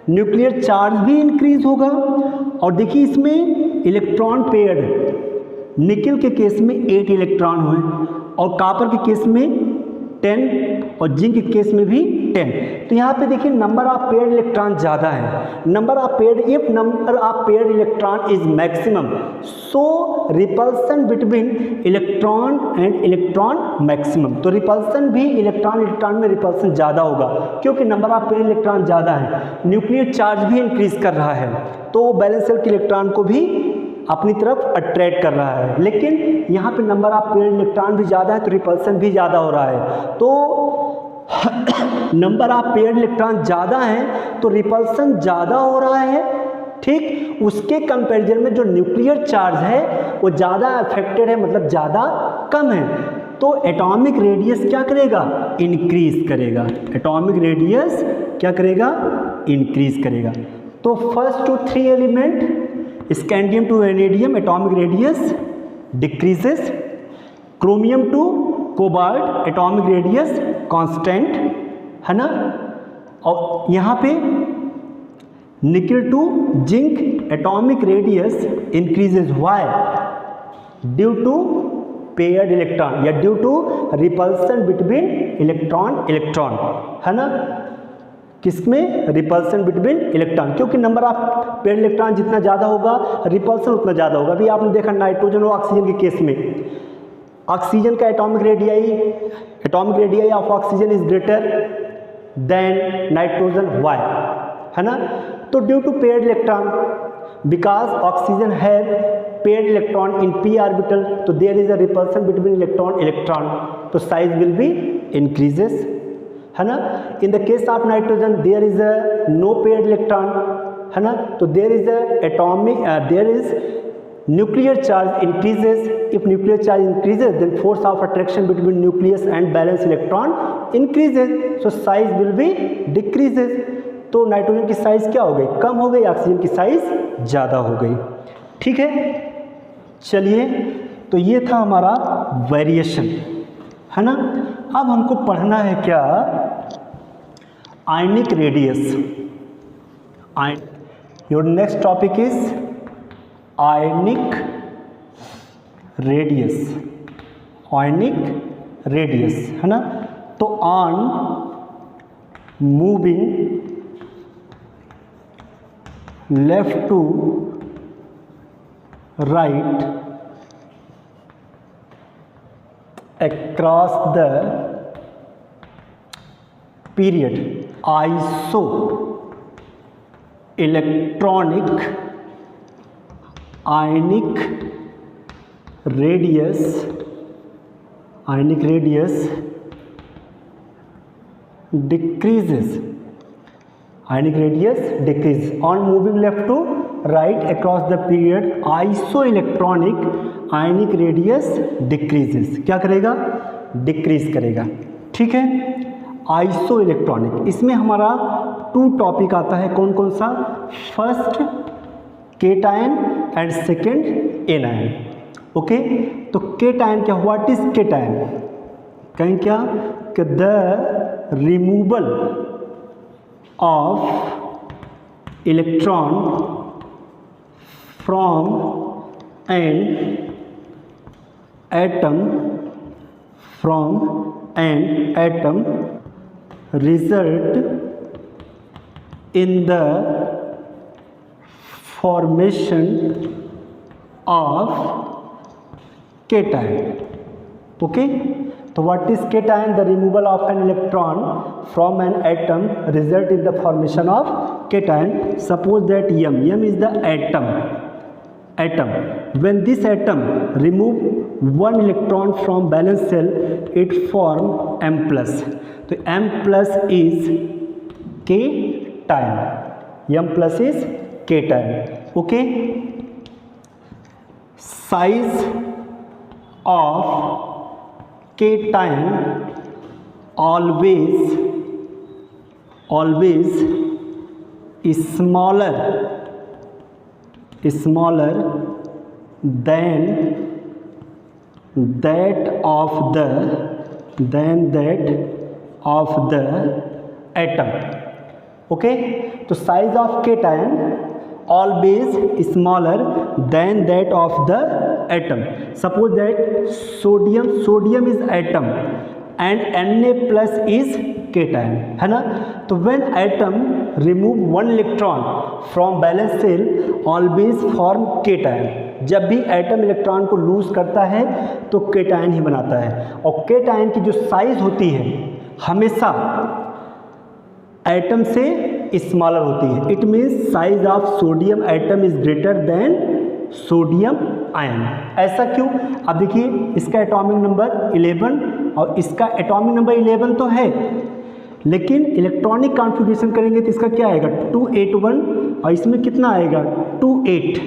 nuclear charge भी इंक्रीज होगा। और देखिए इसमें इलेक्ट्रॉन पेयर्ड, निकल के केस में 8 इलेक्ट्रॉन हुए और कॉपर के केस में 10 और जिंक के केस में भी 10। तो यहाँ पे देखिए नंबर ऑफ पेयर्ड इलेक्ट्रॉन ज़्यादा है। Number of paired, if number of paired electron is maximum so repulsion between electron and electron maximum. तो रिपल्सन भी इलेक्ट्रॉन में रिपल्सन ज़्यादा होगा, क्योंकि नंबर ऑफ पेयर्ड इलेक्ट्रॉन ज़्यादा है। न्यूक्लियर चार्ज भी इंक्रीज कर रहा है तो बैलेंस सेल के इलेक्ट्रॉन को भी अपनी तरफ अट्रैक्ट कर रहा है। लेकिन यहाँ पे नंबर ऑफ पेयर्ड इलेक्ट्रॉन भी ज़्यादा है तो रिपल्सन भी ज़्यादा हो रहा है। तो नंबर ऑफ पेयर्ड इलेक्ट्रॉन ज़्यादा है तो रिपल्सन ज़्यादा हो रहा है, ठीक। उसके कंपैरिजन में जो न्यूक्लियर चार्ज है वो ज़्यादा अफेक्टेड है, मतलब ज़्यादा कम है। तो एटॉमिक रेडियस क्या करेगा, इंक्रीज करेगा। एटॉमिक रेडियस क्या करेगा, इंक्रीज करेगा। तो first two 3 element scandium to vanadium atomic radius decreases, chromium to cobalt atomic radius constant है ना, और यहाँ पे nickel to zinc atomic radius increases, why, due to paired electron या due to repulsion between electron है ना, किसमें, repulsion between electron, क्योंकि नंबर ऑफ पेयर्ड इलेक्ट्रॉन जितना ज़्यादा होगा रिपल्सन उतना ज़्यादा होगा। अभी आपने देखा नाइट्रोजन और ऑक्सीजन के केस में, ऑक्सीजन का atomic radii of oxygen is greater than nitrogen, why, है ना। तो due to paired electron, because oxygen have paired electron in p orbital, तो there is a repulsion between electron, तो size will be increases, है ना। In the case of nitrogen there is a no paired electron, है ना, तो there is a atomic there is nuclear charge increases. If nuclear charge increases then force of attraction between nucleus and valence electron increases, so size will be decreases. तो nitrogen की size क्या हो गई, कम हो गई, ऑक्सीजन की size ज़्यादा हो गई, ठीक है। चलिए, तो ये था हमारा वेरिएशन, है ना। अब हमको पढ़ना है क्या, ionic radius. Your next topic is ionic radius, ionic radius, है ना। तो on moving left to right across the period iso electronic ionic radius decreases, ionic radius decreases on moving left to right across the period isoelectronic ionic radius decreases, क्या करेगा, decrease करेगा। ठीक है, isoelectronic, इसमें हमारा 2 टॉपिक आता है, कौन कौन सा, first cation and second anion. Okay, तो केटायन क्या, व्हाट इज केटायन, कहें क्या कि the removal of electron from an atom result in the formation of cation. Okay, so what is cation? The removal of an electron from an atom result in the formation of cation. Suppose that M is the atom. When this atom remove one electron from valence shell, it form M plus. तो M plus is cation. M plus is cation. Okay. Size of cation always is smaller than that of the atom. Okay, तो size of cation always smaller than that of the atom. Suppose that sodium is atom and Na plus is cation, है ना। तो when atom remove one electron from valence shell always form cation. जब भी atom electron को loose करता है तो cation ही बनाता है, और केटायन की जो साइज होती है हमेशा एटम से स्मॉलर होती है। It means size of sodium atom is greater then sodium ion. ऐसा क्यों? अब देखिए, इसका एटॉमिक नंबर 11 और इसका एटॉमिक नंबर 11 तो है, लेकिन इलेक्ट्रॉनिक कॉन्फ़िगरेशन करेंगे तो इसका क्या आएगा 281 और इसमें कितना आएगा 28।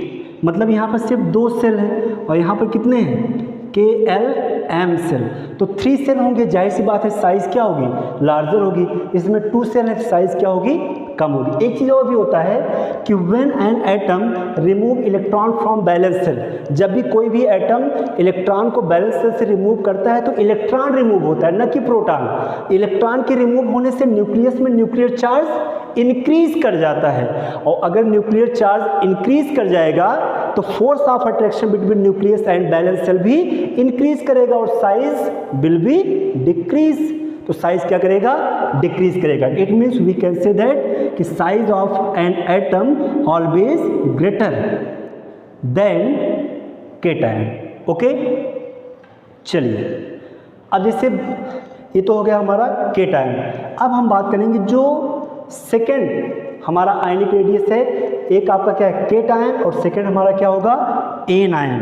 मतलब यहाँ पर सिर्फ 2 सेल है और यहाँ पर कितने हैं KLM सेल, तो 3 सेल होंगे, जाहिर सी बात है साइज़ क्या होगी लार्जर होगी। इसमें 2 सेल है, साइज़ क्या होगी कम होगी। एक चीज़ और भी होता है कि when an atom remove electron from valence shell, जब भी कोई भी एटम इलेक्ट्रॉन को बैलेंस सेल से रिमूव करता है तो इलेक्ट्रॉन रिमूव होता है, न कि प्रोटॉन। इलेक्ट्रॉन के रिमूव होने से न्यूक्लियस में न्यूक्लियर चार्ज इंक्रीज कर जाता है, और अगर न्यूक्लियर चार्ज इंक्रीज कर जाएगा तो force of attraction between nucleus and valence shell भी इंक्रीज करेगा और साइज विल बी डिक्रीज। तो साइज क्या करेगा डिक्रीज करेगा। It means we can say that कि size of an atom always greater than cation. Okay, चलिए अब जैसे ये तो हो गया हमारा केटायन। अब हम बात करेंगे जो सेकेंड हमारा आयनिक रेडियस है, एक आपका क्या है केटायन और सेकेंड हमारा क्या होगा एनायन।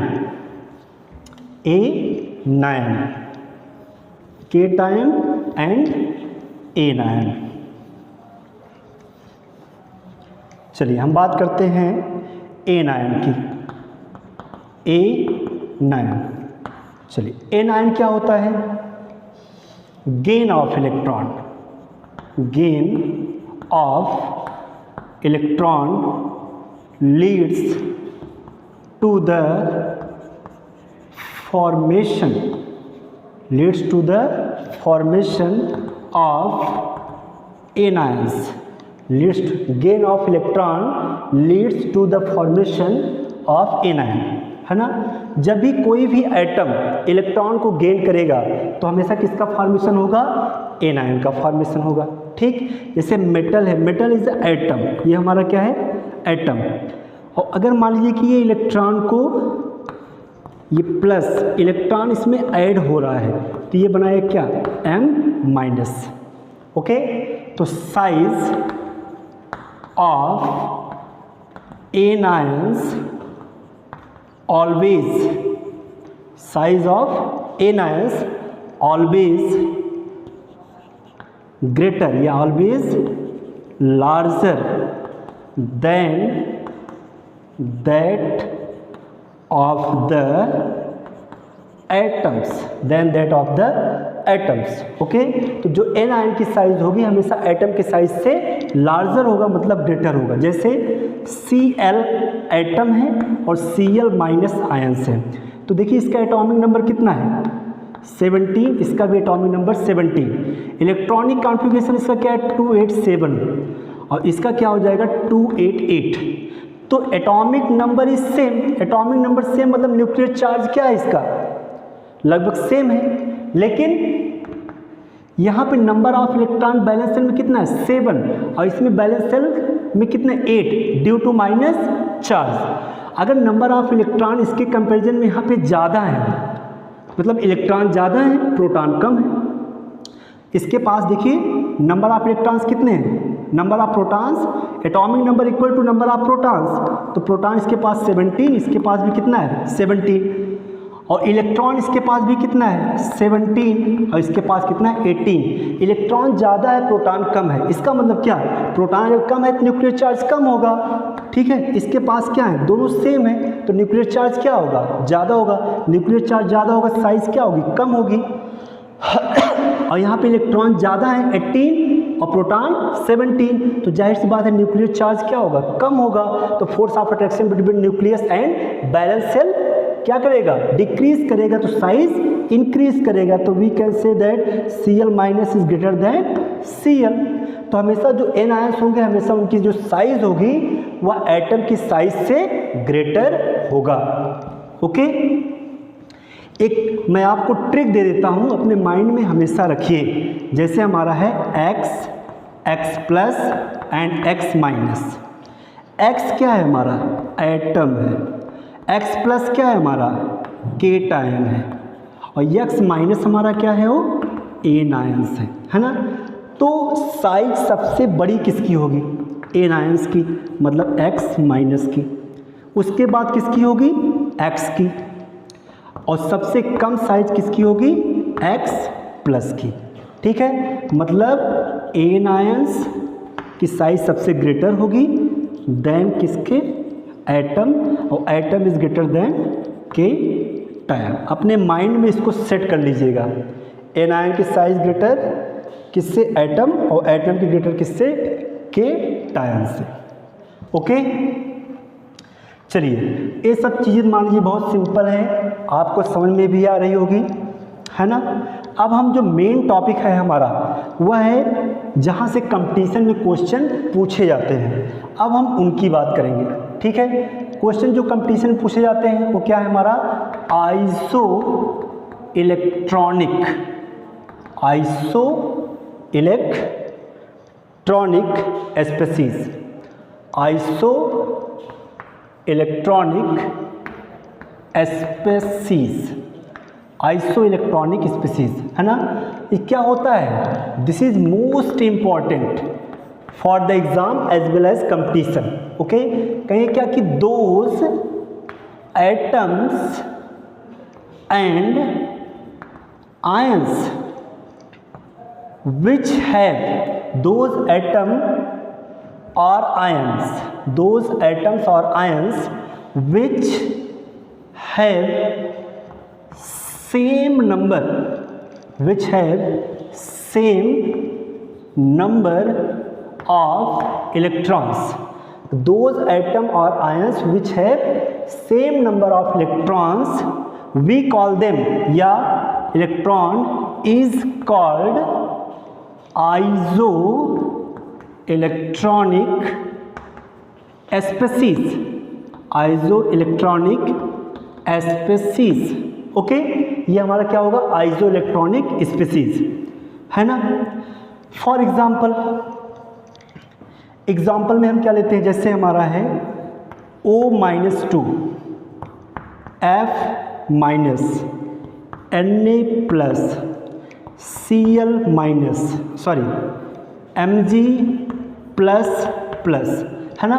Cation and anion. चलिए हम बात करते हैं एनायन की। एनायन, चलिए एनायन क्या होता है, gain of electron, gain of electron leads to the formation of anions. Gain of electron leads to the formation of anion, है ना। जब भी कोई भी एटम इलेक्ट्रॉन को गेन करेगा तो हमेशा किसका फॉर्मेशन होगा एनायन का फॉर्मेशन होगा। ठीक, जैसे मेटल है, मेटल इज एटम, ये हमारा क्या है एटम, और अगर मान लीजिए कि ये इलेक्ट्रॉन को ये प्लस इलेक्ट्रॉन इसमें ऐड हो रहा है तो ये बनाएगा क्या M-। ओके, तो size of anions always greater या always larger than that of the atoms than that of the atoms. Okay, तो जो n आयन की साइज होगी हमेशा एटम के साइज से लार्जर होगा, मतलब ग्रेटर होगा। जैसे Cl एटम है और Cl माइनस आयन्स है, तो देखिए इसका एटॉमिक नंबर कितना है 17, इसका भी एटॉमिक नंबर 17। इलेक्ट्रॉनिक कॉन्फ़िगरेशन इसका क्या है 287 और इसका क्या हो जाएगा 288। तो atomic number is same, atomic number same मतलब न्यूक्लियर चार्ज क्या है इसका लगभग सेम है, लेकिन यहाँ पे number of electron valence shell में कितना है 7 और इसमें बैलेंस सेल में कितने 8 ड्यू टू माइनस चार्ज। अगर नंबर ऑफ इलेक्ट्रॉन इसके कंपैरिजन में यहाँ पे ज़्यादा है, मतलब इलेक्ट्रॉन ज़्यादा है प्रोटॉन कम है, इसके पास देखिए नंबर ऑफ इलेक्ट्रॉन्स कितने हैं, number of protons atomic number equal to number of protons, तो प्रोटॉन इसके पास 17, इसके पास भी कितना है 17 और इलेक्ट्रॉन इसके पास भी कितना है 17 और इसके पास कितना है 18। इलेक्ट्रॉन ज़्यादा है प्रोटॉन कम है, इसका मतलब क्या है प्रोटॉन अगर कम है तो न्यूक्लियर चार्ज कम होगा, ठीक है। इसके पास क्या है दोनों सेम है तो न्यूक्लियर चार्ज क्या होगा ज़्यादा होगा, न्यूक्लियर चार्ज ज़्यादा होगा साइज़ क्या होगी कम होगी। और यहाँ पे इलेक्ट्रॉन ज़्यादा है 18 और प्रोटॉन 17, तो जाहिर सी बात है न्यूक्लियर चार्ज क्या होगा कम होगा। तो force of attraction between nucleus and valence shell क्या करेगा डिक्रीज करेगा, तो साइज इंक्रीज करेगा। तो we can say that Cl minus is greater than Cl। तो हमेशा जो n आयंस होंगे हमेशा उनकी जो साइज होगी वह एटम की साइज से ग्रेटर होगा। ओके, एक मैं आपको ट्रिक दे देता हूं, अपने माइंड में हमेशा रखिए। जैसे हमारा है x, x plus and x minus. x क्या है हमारा एटम है, x प्लस क्या है हमारा केटायन है और x माइनस हमारा क्या है वो एन आयंस है ना। तो साइज सबसे बड़ी किसकी होगी एन आयंस की, मतलब x माइनस की, उसके बाद किसकी होगी x की, और सबसे कम साइज किसकी होगी x प्लस की, ठीक है। मतलब एन आयंस की साइज सबसे ग्रेटर होगी देन किसके एटम, और एटम इज ग्रेटर देन के टायन। अपने माइंड में इसको सेट कर लीजिएगा, एन आयन की साइज ग्रेटर किससे एटम और एटम की ग्रेटर किससे के टायन से। ओके, चलिए ये सब चीज़ें मान लीजिए बहुत सिंपल है, आपको समझ में भी आ रही होगी, है ना। अब हम जो मेन टॉपिक है हमारा वह है जहाँ से कंपटीशन में क्वेश्चन पूछे जाते हैं, अब हम उनकी बात करेंगे, ठीक है। क्वेश्चन जो कंपटीशन में पूछे जाते हैं वो क्या है हमारा isoelectronic species, isoelectronic species, isoelectronic species, है ना। ये क्या होता है, this is most important for the exam as well as competition. Okay, कहें क्या कि those atoms and ions which have those atom और आयंस, दोज एटम्स और ions which have same number, which have same number of electrons, those atom or ions which have same number of electrons we call them, या electron is called iso electronic species, iso electronic species। Okay, ये हमारा क्या होगा iso electronic species, है ना। For example में हम क्या लेते हैं, जैसे हमारा है O-2 F minus Na plus Cl minus sorry Mg plus plus, है ना।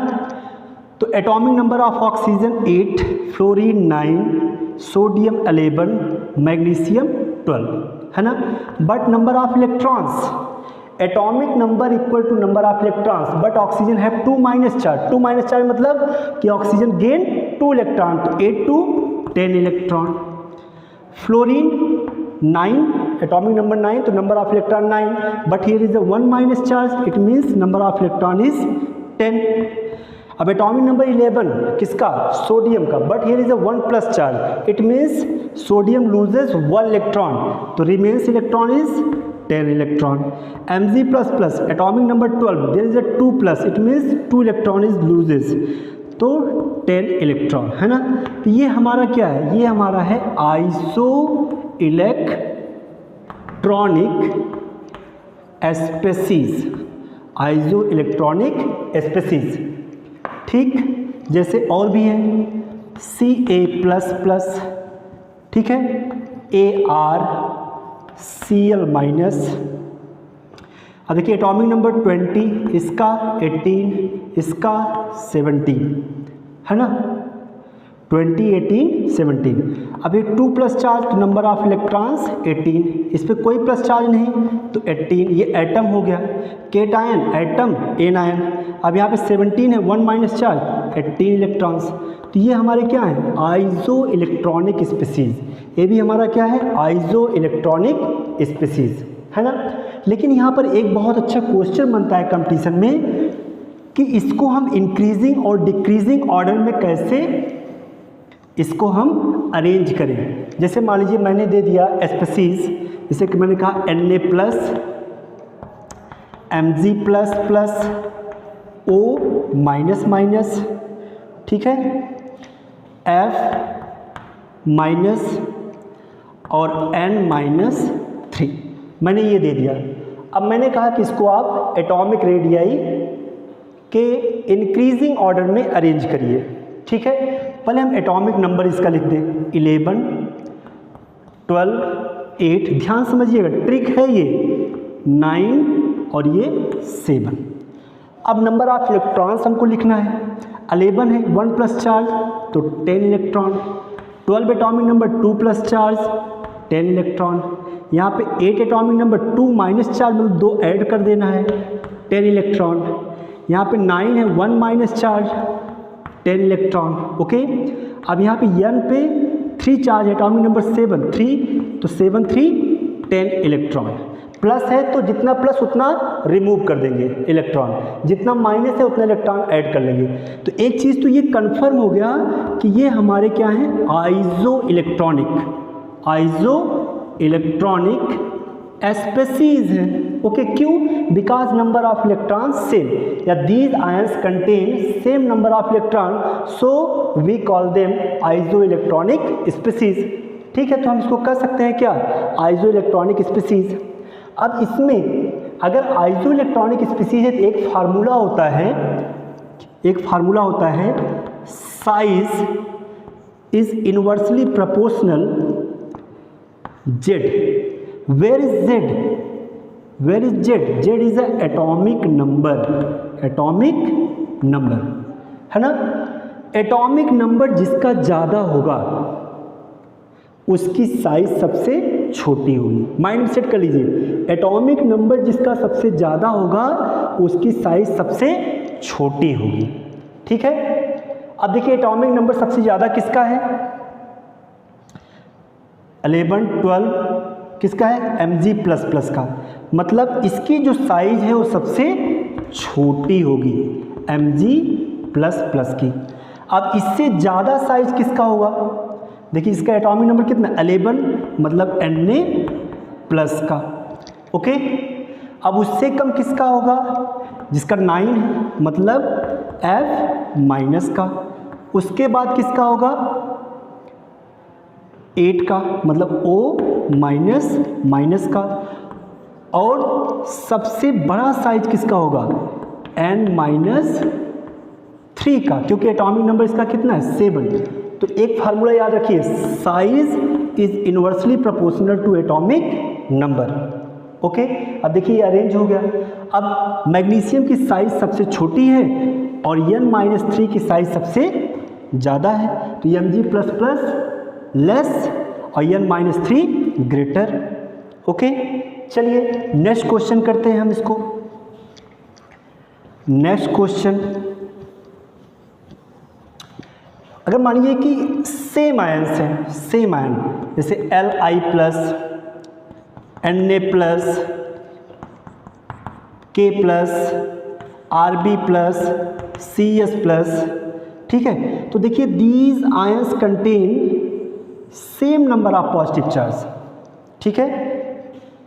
तो atomic number of oxygen 8, fluorine 9, sodium 11, magnesium 12, है ना। But number of electrons, atomic number equal to number of electrons but oxygen have 2 charge. 2 charge मतलब कि oxygen gain 2 electron, तो 8 to 10 electron. Fluorine 9, atomic number 9, तो number of electron 9, but here is a 1 charge, it means number of electron is 10। अब atomic number 11 किसका? Sodium का, but here is a 1 charge, it means sodium loses 1 electron, तो remains electron is 10 electron. Mg++, atomic number 12, there is a 2+, it means 2 electron is loses, तो 10 electron, है ना। तो ये हमारा क्या है? ये हमारा है iso electronic species, iso electronic species. ठीक, जैसे और भी है Ca++, ठीक है, ArCl-। अब देखिए एटॉमिक नंबर 20, इसका 18, इसका 17, है ना, 20, 18, 17। अब ये 2+ चार्ज, तो नंबर ऑफ इलेक्ट्रॉन्स 18, इस पर कोई प्लस चार्ज नहीं, तो 18, ये एटम हो गया। Cation, atom, anion. अब यहाँ पे 17 है, 1 चार्ज, 18 इलेक्ट्रॉन्स, तो ये हमारे क्या है? Iso electronic species. ये भी हमारा क्या है? आइसो इलेक्ट्रॉनिक स्पीसीज, है ना। लेकिन यहाँ पर एक बहुत अच्छा क्वेश्चन बनता है कंपटीशन में कि इसको हम इंक्रीजिंग और डिक्रीजिंग ऑर्डर में कैसे इसको हम अरेंज करें। जैसे मान लीजिए मैंने दे दिया स्पीसीज, जैसे कि मैंने कहा Na+, Mg++, O-, ठीक है, F- और N-3, मैंने ये दे दिया। अब मैंने कहा कि इसको आप एटॉमिक रेडियाई के इंक्रीजिंग ऑर्डर में अरेंज करिए, ठीक है। पहले हम एटॉमिक नंबर इसका लिख दें, 11, 12, 8, ध्यान समझिएगा, ट्रिक है ये, 9 और ये 7। अब नंबर ऑफ इलेक्ट्रॉन्स हमको लिखना है, 11 है, 1+ चार्ज, तो 10 electron. 12 atomic number 2+ charge, 10 electron. यहाँ पे 8 एटॉमिक नंबर 2- चार्ज, मतलब 2 ऐड कर देना है, 10 इलेक्ट्रॉन। यहाँ पे 9 है, 1- चार्ज, 10 इलेक्ट्रॉन, ओके। अब यहाँ पे N पे 3 चार्ज, एटॉमिक नंबर 7, 3, तो 7, 3, 10 इलेक्ट्रॉन। प्लस है तो जितना प्लस उतना रिमूव कर देंगे इलेक्ट्रॉन, जितना माइनस है उतना इलेक्ट्रॉन ऐड कर लेंगे। तो एक चीज़ तो ये कंफर्म हो गया कि ये हमारे क्या हैं? आइसो इलेक्ट्रॉनिक स्पेसीज हैं, ओके। क्यों? Because number of electron same, या these ions contain same number of electron, so we call them isoelectronic species, ठीक है। तो हम इसको कह सकते हैं क्या? Isoelectronic species. अब इसमें अगर आइसो इलेक्ट्रॉनिक स्पीसीज है तो एक फार्मूला होता है, size is inversely proportional Z। Where is Z? Z is a atomic number, है ना। एटॉमिक नंबर जिसका ज़्यादा होगा उसकी साइज सबसे छोटी होगी। माइंड सेट कर लीजिए, एटॉमिक नंबर जिसका सबसे ज़्यादा होगा उसकी साइज सबसे छोटी होगी, ठीक है। अब देखिए एटॉमिक नंबर सबसे ज़्यादा किसका है? 11, 12 किसका है? Mg++ का, मतलब इसकी जो साइज है वो सबसे छोटी होगी Mg++ की। अब इससे ज़्यादा साइज किसका होगा? देखिए इसका एटॉमिक नंबर कितना? 11, मतलब Na+ का, ओके। अब उससे कम किसका होगा? जिसका 9 है, मतलब F- का। उसके बाद किसका होगा? 8 का, मतलब O- का। और सबसे बड़ा साइज किसका होगा? N-3 का, क्योंकि एटॉमिक नंबर इसका कितना है? 7। तो एक फार्मूला याद रखिए, size is inversely proportional to atomic number, okay. अब देखिए ये अरेंज हो गया। अब मैग्नीशियम की साइज सबसे छोटी है और N-3 की साइज सबसे ज़्यादा है, तो Mg++ लेस और N-3 ग्रेटर, ओके, चलिए नेक्स्ट क्वेश्चन करते हैं हम इसको। नेक्स्ट क्वेश्चन, अगर मानिए कि सेम आयंस हैं, सेम आयन, जैसे Li plus Na plus K plus Rb plus Cs plus, ठीक है। तो देखिए these ions contain same number of positive charge, ठीक है,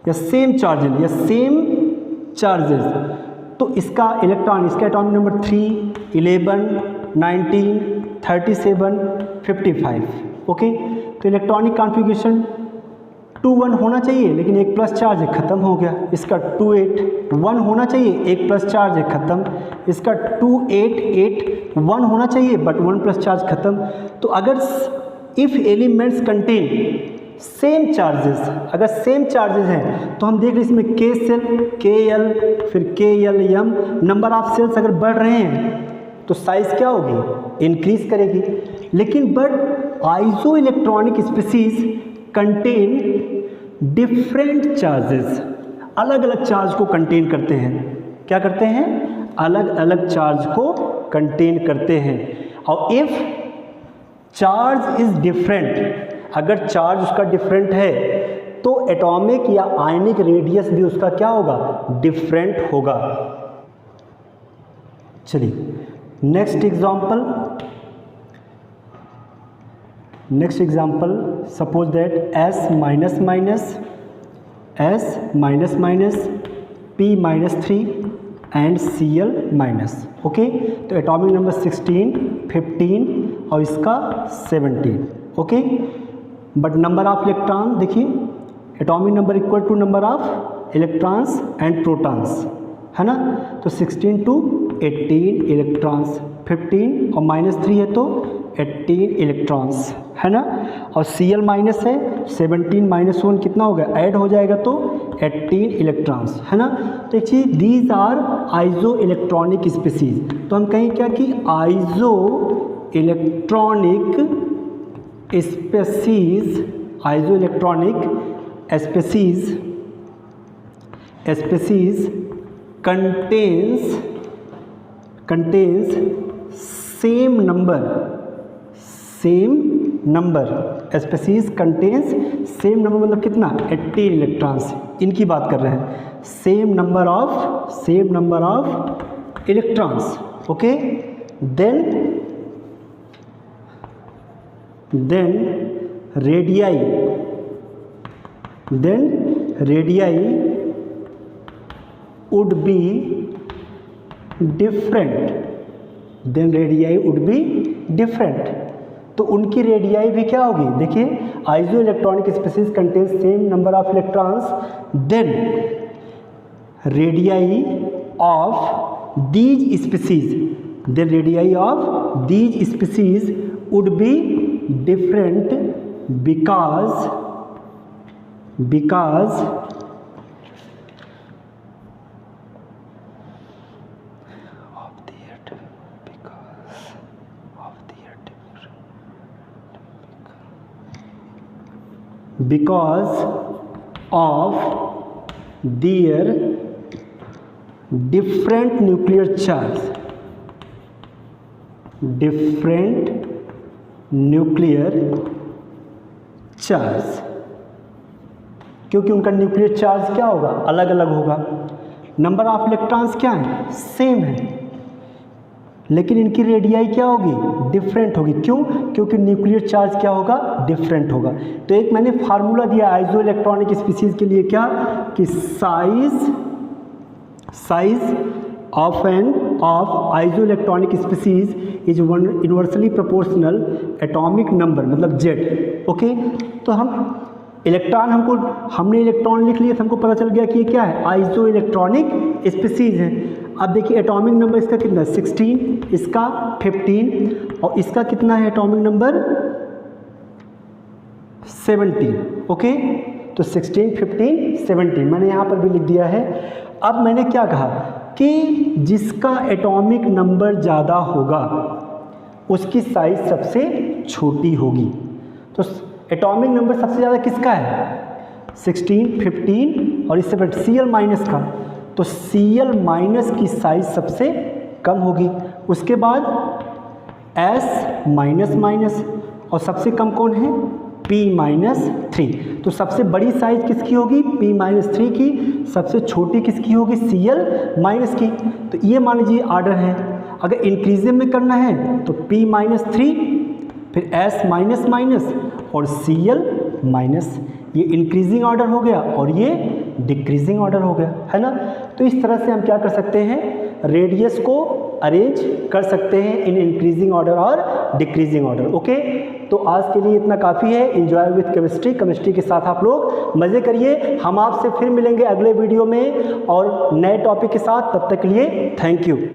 या सेम चार्जेस या सेम चार्जेस। तो इसका इलेक्ट्रॉन, इसका एटॉमिक नंबर 3, 11, 19, 37, 55, ओके। तो इलेक्ट्रॉनिक कॉन्फ़िगरेशन 2-1 होना चाहिए, लेकिन एक प्लस चार्ज है, ख़त्म हो गया। इसका 2-8-1 होना चाहिए, एक प्लस चार्ज है, ख़त्म। इसका 2-8-8-1 होना चाहिए, बट 1 प्लस चार्ज ख़त्म। तो अगर if elements contain same charges, अगर सेम चार्जेस हैं तो हम देख रहे हैं इसमें K सेल, KL, फिर KLM, नंबर ऑफ सेल्स अगर बढ़ रहे हैं तो साइज़ क्या होगी, इंक्रीज करेगी। लेकिन but iso electronic species contain different charges, अलग अलग चार्ज को कंटेन करते हैं। क्या करते हैं, अलग अलग चार्ज को कंटेन करते हैं। और इफ़ चार्ज इज डिफरेंट, अगर चार्ज उसका डिफरेंट है तो एटॉमिक या आयनिक रेडियस भी उसका क्या होगा, डिफरेंट होगा। चलिए next example, suppose that S minus minus, S minus minus, P minus 3 and Cl minus, okay. तो एटॉमिक नंबर 16, 15 और इसका 17, okay. But number of electron देखिए, atomic number equal to number of electrons and protons, है ना। तो 16 to 18 electrons, 15 और minus 3 है तो 18 इलेक्ट्रॉन्स, है ना। और Cl माइनस है, 17 माइनस 1 कितना होगा, ऐड हो जाएगा तो 18 इलेक्ट्रॉन्स, है ना। तो एक चीज़, these are isoelectronic species. तो हम कहें क्या कि isoelectronic species, isoelectronic species contains same number, species contains same number मतलब कितना, 18 इलेक्ट्रॉन्स, इनकी बात कर रहे हैं। Same number of electrons, okay. Then radii would be different, तो उनकी रेडियाई भी क्या होगी, देखिए isoelectronic species contain same number of electrons, then radii of these species would be different because of their different nuclear charge, क्योंकि उनका nuclear charge क्या होगा, अलग अलग होगा। नंबर ऑफ इलेक्ट्रॉन्स क्या है, सेम है, लेकिन इनकी रेडियाई क्या होगी, डिफरेंट होगी। क्यों, क्योंकि न्यूक्लियर चार्ज क्या होगा, डिफरेंट होगा। तो एक मैंने फार्मूला दिया आइसो इलेक्ट्रॉनिक स्पीसीज के लिए, क्या कि size of iso electronic species is inversely proportional atomic number, मतलब Z, ओके। तो हम इलेक्ट्रॉन, हमने इलेक्ट्रॉन लिख लिया तो हमको पता चल गया कि ये क्या है, आइसो इलेक्ट्रॉनिक स्पीसीज है। अब देखिए एटॉमिक नंबर इसका कितना है, 16, इसका 15 और इसका कितना है एटॉमिक नंबर, 17, ओके। तो 16, 15, 17 मैंने यहाँ पर भी लिख दिया है। अब मैंने क्या कहा कि जिसका एटॉमिक नंबर ज़्यादा होगा उसकी साइज सबसे छोटी होगी। तो एटॉमिक नंबर सबसे ज़्यादा किसका है, 16, 15 और इससे फिर Cl माइनस का, तो Cl माइनस की साइज सबसे कम होगी। उसके बाद S माइनस माइनस और सबसे कम कौन है, P माइनस 3। तो सबसे बड़ी साइज किसकी होगी, P माइनस 3 की, सबसे छोटी किसकी होगी, Cl माइनस की। तो ये मान लीजिए आर्डर है। अगर इंक्रीजिंग में करना है तो P माइनस 3, फिर S माइनस माइनस और Cl माइनस, ये इंक्रीजिंग ऑर्डर हो गया और ये डिक्रीजिंग ऑर्डर हो गया, है ना। तो इस तरह से हम क्या कर सकते हैं, रेडियस को अरेंज कर सकते हैं इन इंक्रीजिंग ऑर्डर और डिक्रीजिंग ऑर्डर। ओके, तो आज के लिए इतना काफ़ी है। एंजॉय विथ केमिस्ट्री के साथ आप लोग मज़े करिए। हम आपसे फिर मिलेंगे अगले वीडियो में और नए टॉपिक के साथ। तब तक के लिए थैंक यू।